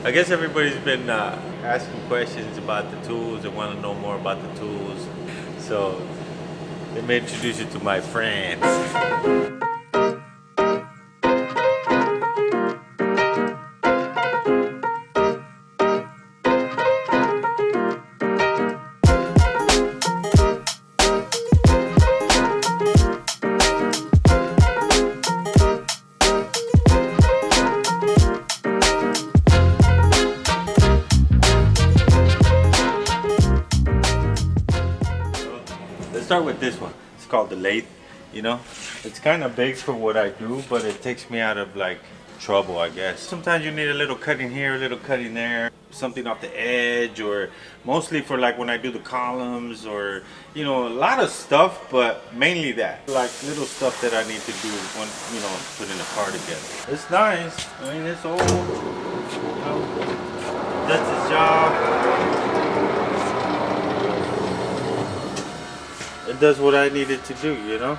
I guess everybody's been asking questions about the tools and want to know more about the tools. So let me introduce you to my friends. Let's start with this one. It's called the Lathe. You know, it's kind of big for what I do, but it takes me out of like trouble, I guess. Sometimes you need a little cutting here, a little cutting there, something off the edge, or mostly for like when I do the columns, or you know, a lot of stuff, but mainly that, like little stuff that I need to do when, you know, putting a car together. It's nice. I mean, it's old. You know, that's its job. It does what I needed to do, you know?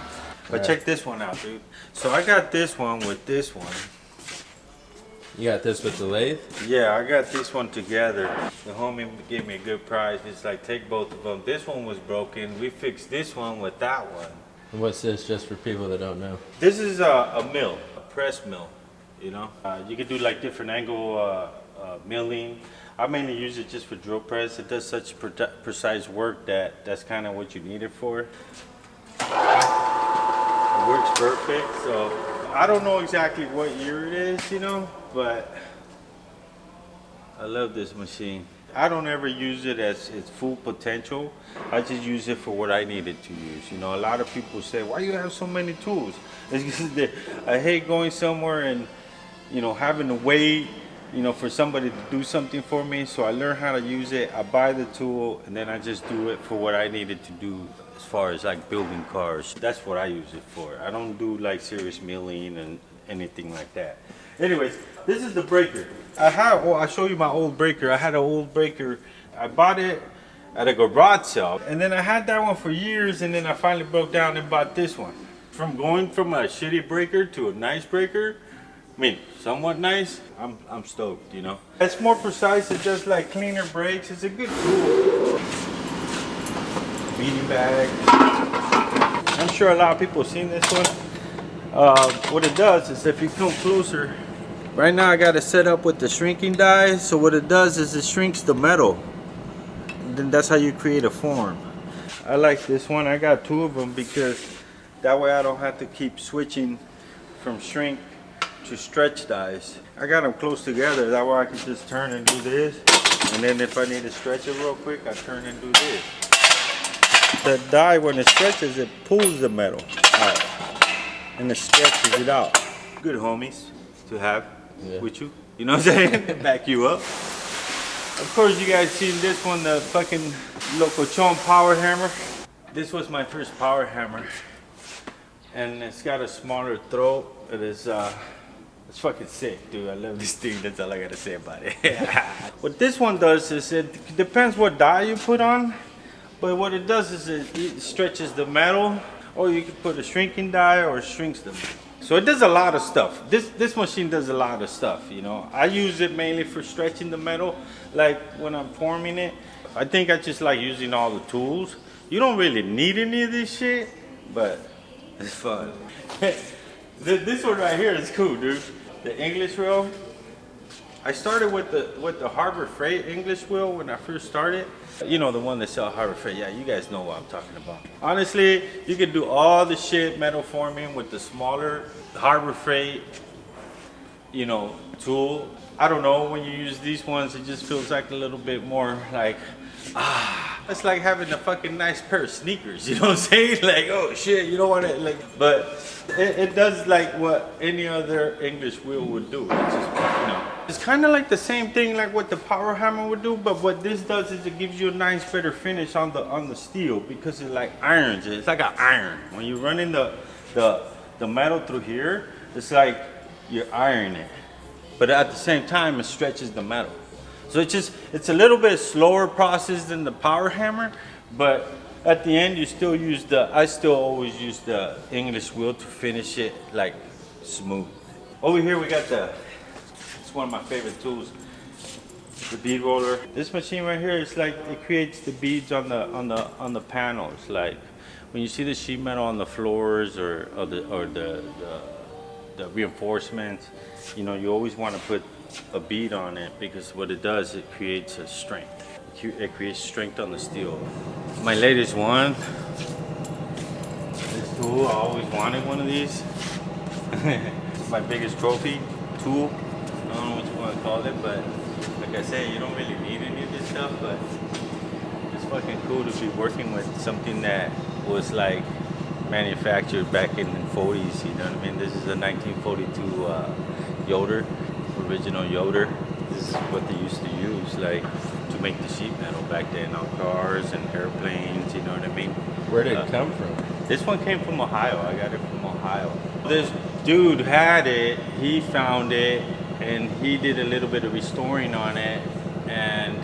But check this one out, dude. So I got this one with this one. You got this with the lathe? Yeah, I got this one together. The homie gave me a good price. It's like, take both of them. This one was broken. We fixed this one with that one. And what's this, just for people that don't know? This is a mill, a press mill, you know? You can do like different angle milling. I mainly use it just for drill press. It does such precise work that's kind of what you need it for. It works perfect. So I don't know exactly what year it is, you know, but I love this machine. I don't ever use it as its full potential. I just use it for what I need it to use. You know, a lot of people say, why you have so many tools? It's because I hate going somewhere and, you know, having to wait, you know, for somebody to do something for me. So I learn how to use it. I buy the tool and then I just do it for what I needed to do as far as like building cars. That's what I use it for. I don't do like serious milling and anything like that. Anyways, this is the breaker. I'll show you my old breaker. I had an old breaker. I bought it at a garage sale. And then I had that one for years, and then I finally broke down and bought this one. From going from a shitty breaker to a nice breaker, I mean, somewhat nice, I'm stoked, you know. It's more precise, it does like cleaner brakes. It's a good tool. Beading bag. I'm sure a lot of people have seen this one. What it does is, if you come closer, right now I got it set up with the shrinking die. So what it does is it shrinks the metal. And then that's how you create a form. I like this one. I got two of them because that way I don't have to keep switching from shrink to stretch dies. I got them close together, that way I can just turn and do this, and then if I need to stretch it real quick, I turn and do this. The die, when it stretches, it pulls the metal out and it stretches it out. Good homies to have with you, you know what I'm saying? Back you up. Of course, you guys seen this one, the fucking Loco Chong power hammer. This was my first power hammer, and it's got a smaller throat. It is it's fucking sick, dude. I love this thing. That's all I gotta say about it. What this one does is, it depends what die you put on, but what it does is it stretches the metal, or you can put a shrinking die, or it shrinks the metal. So it does a lot of stuff. This machine does a lot of stuff, you know. I use it mainly for stretching the metal, like when I'm forming it. I think I just like using all the tools. You don't really need any of this shit, but it's fun. This one right here is cool, dude. The English wheel. I started with the Harbor Freight English wheel when I first started. You know, the one that sell Harbor Freight. Yeah, you guys know what I'm talking about. Honestly, you can do all the shit metal forming with the smaller Harbor Freight, you know, tool. I don't know, when you use these ones, it just feels like a little bit more like, it's like having a fucking nice pair of sneakers, you know what I'm saying? Like, oh shit, you don't want to, like, but it does like what any other English wheel would do. It's just, you know, it's kind of like the same thing like what the power hammer would do, but what this does is it gives you a nice, better finish on the steel, because it like irons it. It's like an iron. When you're running the metal through here, it's like you're ironing it, but at the same time it stretches the metal. So it's a little bit slower process than the power hammer, but at the end you still use I still always use the English wheel to finish it like smooth. Over here we got it's one of my favorite tools. The bead roller. This machine right here is like it creates the beads on the panels. Like when you see the sheet metal on the floors or the reinforcements, you know, you always want to put a bead on it because what it does, it creates a strength. It creates strength on the steel. My latest one. This tool, I always wanted one of these. It's my biggest trophy tool. I don't know what you want to call it, but like I said, you don't really need any of this stuff, but it's fucking cool to be working with something that was like manufactured back in the 40s, you know what I mean? This is a 1942 Yoder, original Yoder. This is what they used to use, like, to make the sheet metal back then on cars and airplanes, you know what I mean? Where did it come from? This one came from Ohio. I got it from Ohio. This dude had it, he found it, and he did a little bit of restoring on it, and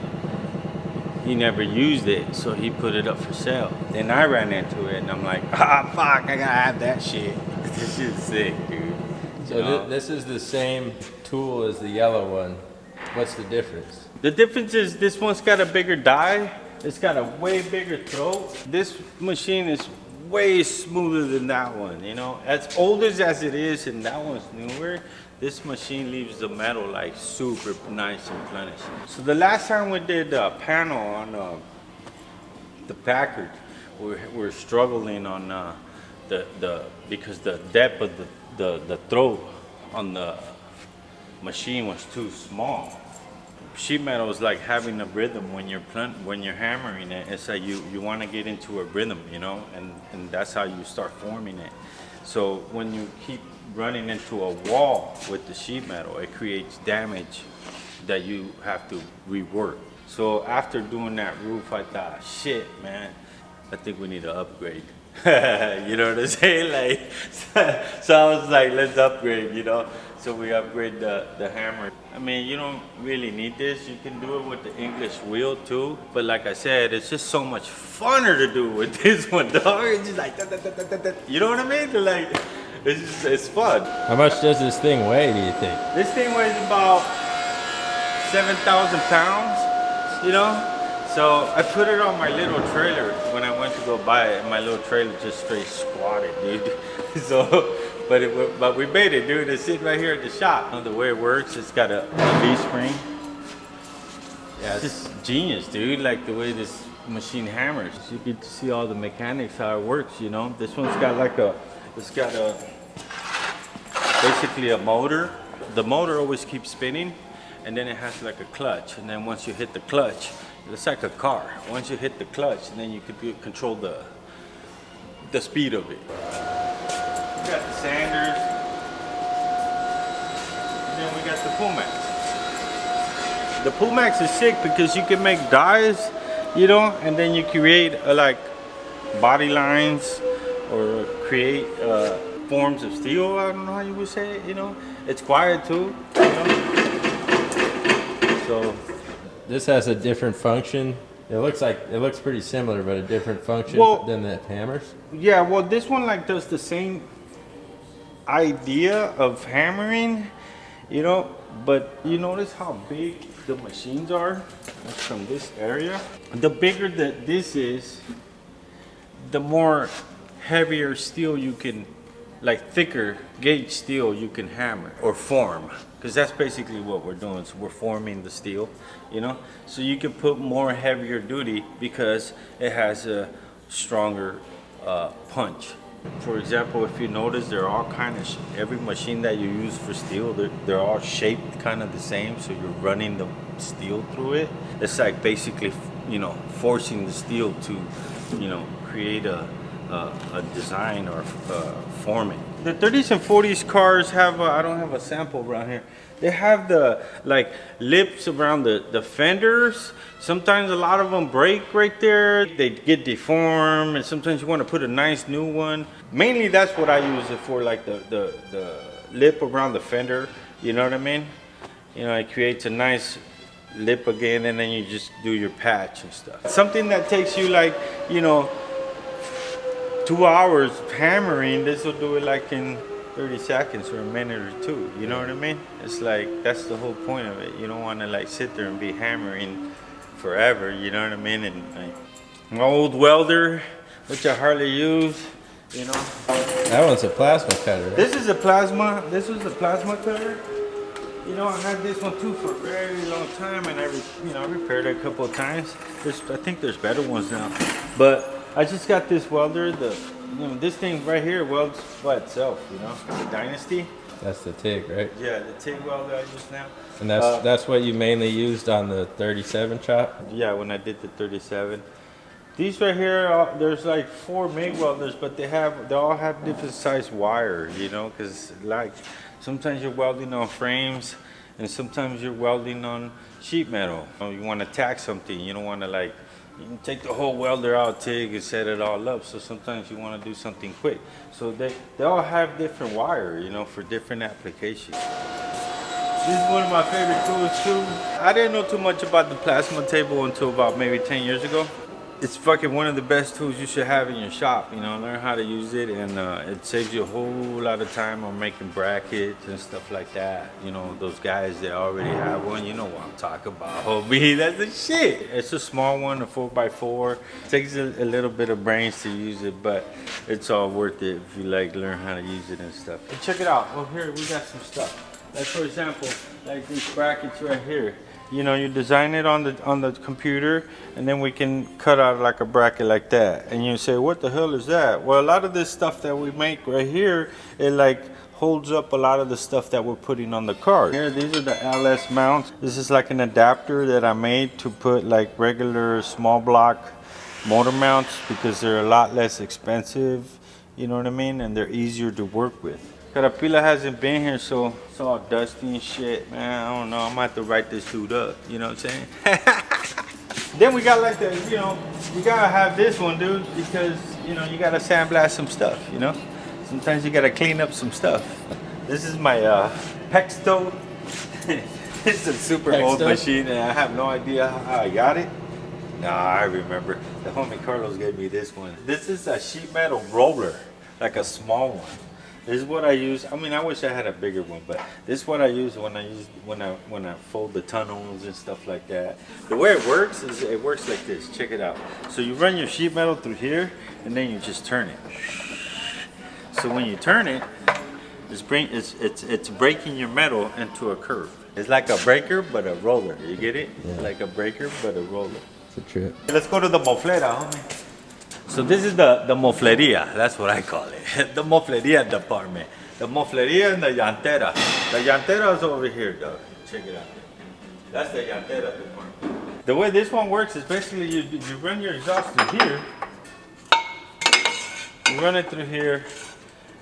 he never used it, so he put it up for sale. Then I ran into it, and I'm like, ah, fuck, I gotta have that shit. This shit's sick, dude. So this is the same tool as the yellow one. What's the difference? The difference is this one's got a bigger die. It's got a way bigger throat. This machine is way smoother than that one, you know? As old as it is and that one's newer, this machine leaves the metal like super nice and plenished. So the last time we did a panel on the Packard, we're struggling on because the depth of the throat on the machine was too small. Sheet metal is like having a rhythm when you're hammering it. It's like you want to get into a rhythm, you know, and that's how you start forming it. So when you keep running into a wall with the sheet metal, it creates damage that you have to rework. So after doing that roof, I thought, shit, man, I think we need to upgrade. You know what I'm saying? Like, so I was like, let's upgrade, you know? So we upgrade the hammer. I mean, you don't really need this. You can do it with the English wheel too. But like I said, it's just so much funner to do with this one, dog. It's just like, you know what I mean? Like, it's fun. How much does this thing weigh, do you think? This thing weighs about 7,000 pounds, you know? So I put it on my little trailer when I went to go buy it, and my little trailer just straight squatted, dude. So, but we made it, dude. It's sitting right here at the shop. The way it works, it's got a V-spring. Yeah, it's just genius, dude. Like the way this machine hammers. You get to see all the mechanics, how it works, you know. This one's got like basically a motor. The motor always keeps spinning, and then it has like a clutch. And then once you hit the clutch, it's like a car. Once you hit the clutch, and then you could control the speed of it. We got the sanders, and then we got the Pumax. The Pumax is sick because you can make dies, you know, and then you create like body lines or create forms of steel. I don't know how you would say it, you know. It's quiet too, you know. So this has a different function. It looks pretty similar, but a different function than the hammers. Yeah, well, this one like does the same idea of hammering, you know, but you notice how big the machines are from this area. The bigger that this is, the more heavier steel you can, like thicker gauge steel you can hammer or form, because that's basically what we're doing. So we're forming the steel, you know, so you can put more heavier duty because it has a stronger punch. For example, if you notice, they're all kind of every machine that you use for steel, they're all shaped kind of the same, so you're running the steel through it. It's like basically, you know, forcing the steel to, you know, create a design or forming. The 30s and 40s cars have I don't have a sample around here. They have the like lips around the fenders. Sometimes a lot of them break right there. They get deformed, and sometimes you want to put a nice new one. Mainly that's what I use it for, like the lip around the fender. You know what I mean? You know, it creates a nice lip again, and then you just do your patch and stuff. Something that takes you like, you know, 2 hours hammering, this will do it like in 30 seconds or a minute or two. You know what I mean? It's like, that's the whole point of it. You don't want to like sit there and be hammering forever. You know what I mean? And like, my old welder, which I hardly use, you know. That one's a plasma cutter. Right? This is a plasma. This was a plasma cutter. You know, I had this one too for a very long time, and I repaired it a couple of times. I think there's better ones now, but I just got this welder. This thing right here welds by itself. You know, the Dynasty. That's the TIG, right? Yeah, the TIG welder I use now. And that's what you mainly used on the 37 chop? Yeah, when I did the 37. These right here, there's like 4 MIG welders, but they all have different size wire, you know, because like sometimes you're welding on frames and sometimes you're welding on sheet metal. You want to tack something, you don't want to like, you can take the whole welder out, TIG, and set it all up. So sometimes you want to do something quick. So they all have different wire, you know, for different applications. This is one of my favorite tools too. I didn't know too much about the plasma table until about maybe 10 years ago. It's fucking one of the best tools you should have in your shop, you know, learn how to use it, and it saves you a whole lot of time on making brackets and stuff like that. You know, those guys that already have one, you know what I'm talking about, homie, that's the shit. It's a small one, a 4x4. It takes a little bit of brains to use it, but it's all worth it if you like learn how to use it and stuff. And check it out, well here we got some stuff. Like for example, like these brackets right here. You know, you design it on the computer, and then we can cut out like a bracket like that. And you say, what the hell is that? Well, a lot of this stuff that we make right here, it like holds up a lot of the stuff that we're putting on the car. Here, these are the LS mounts. This is like an adapter that I made to put like regular small block motor mounts, because they're a lot less expensive, you know what I mean? And they're easier to work with. Carapila hasn't been here, so it's all dusty and shit, man. I don't know. I'm gonna have to write this dude up. You know what I'm saying? Then we got like the, you know, you gotta have this one, dude, because you know you gotta sandblast some stuff. You know, sometimes you gotta clean up some stuff. This is my Pexto. It's a super old machine, and I have no idea how I got it. Nah, I remember. The homie Carlos gave me this one. This is a sheet metal roller, like a small one. This is what I use. I mean, I wish I had a bigger one, but this is what I use when I fold the tunnels and stuff like that. The way it works is it works like this. Check it out. So you run your sheet metal through here, and then you just turn it. So when you turn it, it's breaking your metal into a curve. It's like a breaker, but a roller. You get it? Yeah. Like a breaker, but a roller. It's a trip. Let's go to the mofleta, homie. So this is the mofleria, that's what I call it. The mofleria department. The mofleria and the llantera. The llantera is over here, dog. Check it out. That's the llantera department. The way this one works is basically you run your exhaust through here. You run it through here.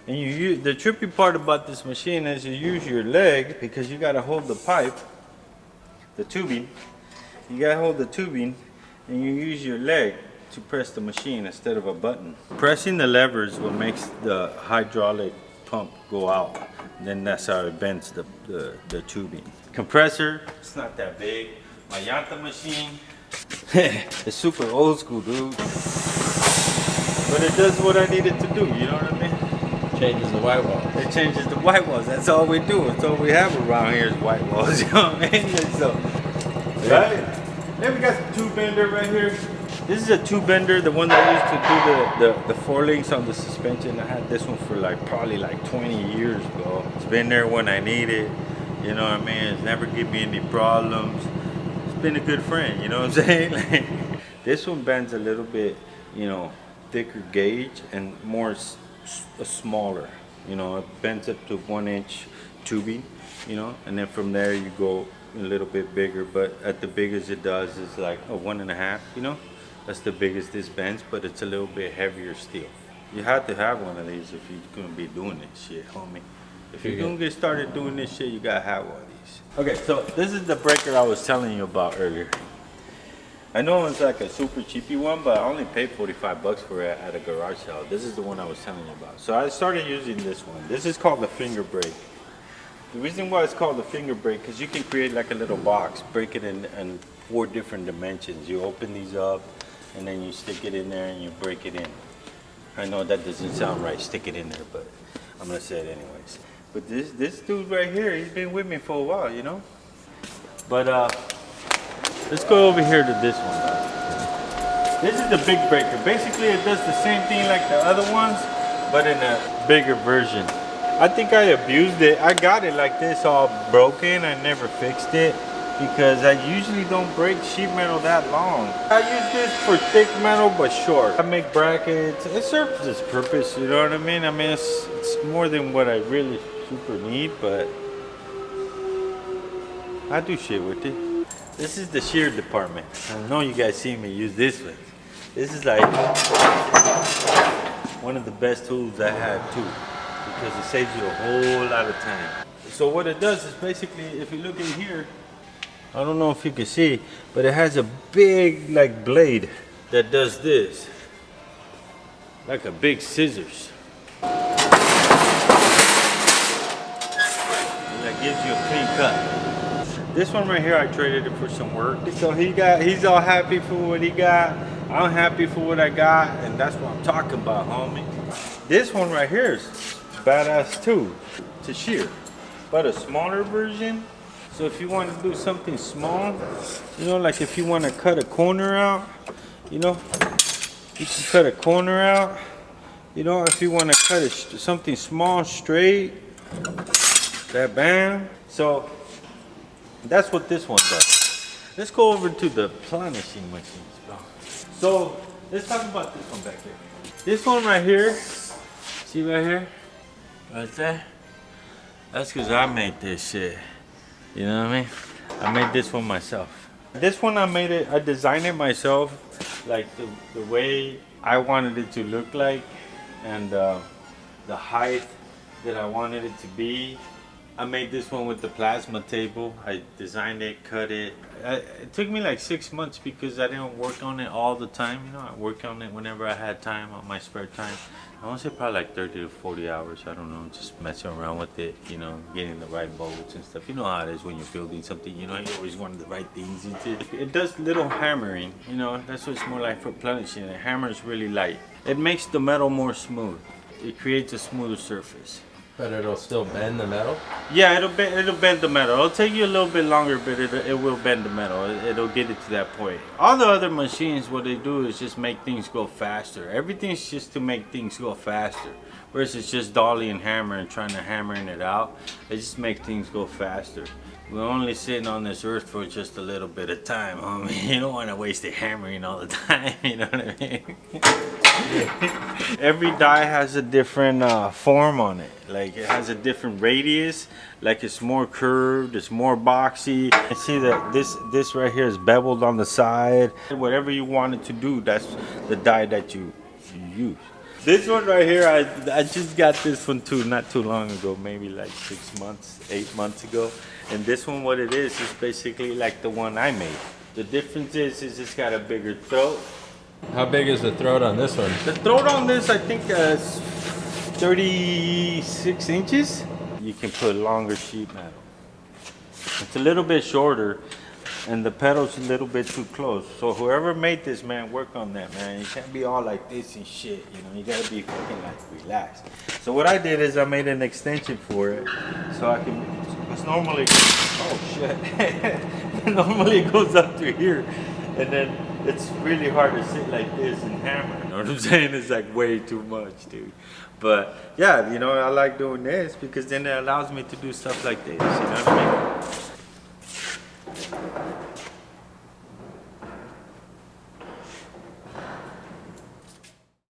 And you use, the trippy part about this machine is you use your leg, because you gotta hold the pipe, the tubing. You gotta hold the tubing, and you use your leg to press the machine instead of a button. Pressing the lever is what makes the hydraulic pump go out. And then that's how it bends the tubing. Compressor, it's not that big. My llanta machine, it's super old school, dude. But it does what I need it to do, you know what I mean? Changes the white walls. It changes the white walls. That's all we do. That's all we have around here is white walls, you know what I mean? So, right? Then we got the tube bender right here. This is a tube bender, the one that I used to do the four-links on the suspension. I had this one for like probably like 20 years, bro. It's been there when I need it. You know what I mean? It's never given me any problems. It's been a good friend, you know what I'm saying? Like, this one bends a little bit, you know, thicker gauge and more smaller. You know, it bends up to 1-inch tubing, you know, and then from there you go a little bit bigger, but at the biggest it does is like a 1.5, you know. That's the biggest this bends, but it's a little bit heavier steel. You have to have one of these if you're gonna be doing this shit, homie. If you're gonna get started doing this shit, you gotta have one of these. Okay, so this is the breaker I was telling you about earlier. I know it's like a super cheapy one, but I only paid 45 bucks for it at a garage sale. This is the one I was telling you about. So I started using this one. This is called the finger brake. The reason why it's called the finger brake, because you can create like a little box, break it in 4 different dimensions. You open these up, and then you stick it in there and you break it in. I know that doesn't sound right, stick it in there, but I'm gonna say it anyways. But this dude right here, he's been with me for a while, you know. But let's go over here to this one. This is the big breaker. Basically, it does the same thing like the other ones, but in a bigger version. I think I abused it. I got it like this all broken. I never fixed it because I usually don't break sheet metal that long. I use this for thick metal but short. I make brackets. It serves its purpose, you know what I mean? I mean, it's more than what I really super need, but I do shit with it. This is the Shear Department. I know you guys see me use this one. This is like one of the best tools I have too, because it saves you a whole lot of time. So what it does is basically, if you look in here, I don't know if you can see, but it has a big like blade that does this, like a big scissors. That gives you a clean cut. This one right here, I traded it for some work. So he's all happy for what he got. I'm happy for what I got, and that's what I'm talking about, homie. This one right here is badass too, to shear, but a smaller version. So if you want to do something small, you know, like if you want to cut a corner out, you know, you can cut a corner out. You know, if you want to cut something small, straight, that bam. So that's what this one does. Let's go over to the planishing machines, bro. So let's talk about this one back here. This one right here, see right here, right there. That's because I made this shit. You know what I mean? I made this one myself. This one I designed it myself, like the way I wanted it to look like, and the height that I wanted it to be. I made this one with the plasma table. I designed it, cut it. It took me like 6 months because I didn't work on it all the time. You know, I worked on it whenever I had time, on my spare time. I want to say probably like 30 to 40 hours. I don't know, just messing around with it, you know, getting the right bolts and stuff. You know how it is when you're building something, you know, you always want the right things. It does little hammering, you know, that's what it's more like for planishing. It hammers really light. It makes the metal more smooth. It creates a smoother surface. But it'll still bend the metal? Yeah, it'll bend the metal. It'll take you a little bit longer, but it will bend the metal. It'll get it to that point. All the other machines, what they do is just make things go faster. Everything's just to make things go faster. Whereas it's just dolly and hammer and trying to hammering it out. It just makes things go faster. We're only sitting on this earth for just a little bit of time, homie. You don't want to waste it hammering all the time, you know what I mean? Every die has a different form on it. Like it has a different radius, like it's more curved, it's more boxy. You see that this right here is beveled on the side. Whatever you want it to do, that's the die that you use. This one right here, I just got this one too, not too long ago, maybe like 6 months, 8 months ago. And this one, what it is basically like the one I made. The difference is it's got a bigger throat. How big is the throat on this one? The throat on this, I think, is 36 inches. You can put longer sheet metal. It's a little bit shorter, and the pedal's a little bit too close. So whoever made this, man, work on that, man. You can't be all like this and shit, you know. You gotta be fucking like relaxed. So what I did is I made an extension for it, so I can. It's normally, oh shit. Normally it goes up to here, and then it's really hard to sit like this and hammer. You know what I'm saying? It's like way too much, dude. But yeah, you know, I like doing this because then it allows me to do stuff like this. You know what I mean?